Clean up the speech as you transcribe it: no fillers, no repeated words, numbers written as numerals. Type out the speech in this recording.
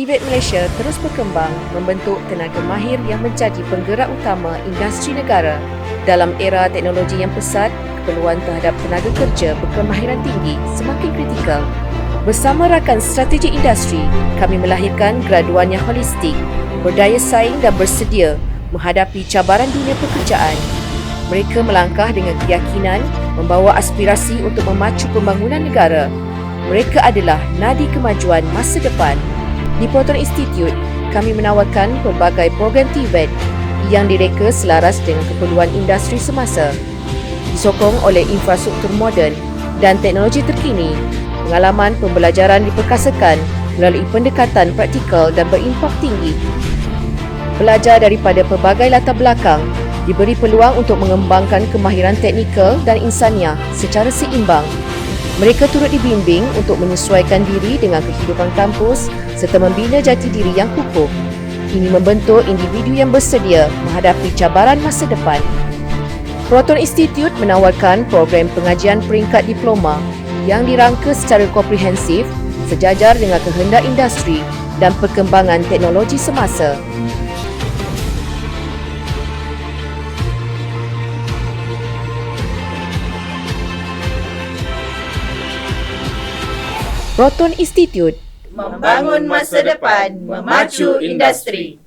TVET Malaysia terus berkembang membentuk tenaga mahir yang menjadi penggerak utama industri negara. Dalam era teknologi yang pesat, keperluan terhadap tenaga kerja berkemahiran tinggi semakin kritikal. Bersama rakan strategi industri, kami melahirkan graduan yang holistik, berdaya saing dan bersedia menghadapi cabaran dunia pekerjaan. Mereka melangkah dengan keyakinan membawa aspirasi untuk memacu pembangunan negara. Mereka adalah nadi kemajuan masa depan. Di Proton Institute, kami menawarkan pelbagai program TVET yang direka selaras dengan keperluan industri semasa. Disokong oleh infrastruktur moden dan teknologi terkini, pengalaman pembelajaran diperkasakan melalui pendekatan praktikal dan berimpak tinggi. Pelajar daripada pelbagai latar belakang diberi peluang untuk mengembangkan kemahiran teknikal dan insaniah secara seimbang. Mereka turut dibimbing untuk menyesuaikan diri dengan kehidupan kampus serta membina jati diri yang kukuh. Ini membentuk individu yang bersedia menghadapi cabaran masa depan. Proton Institute menawarkan program pengajian peringkat diploma yang dirangka secara komprehensif sejajar dengan kehendak industri dan perkembangan teknologi semasa. Proton Institute membangun masa depan, memacu industri.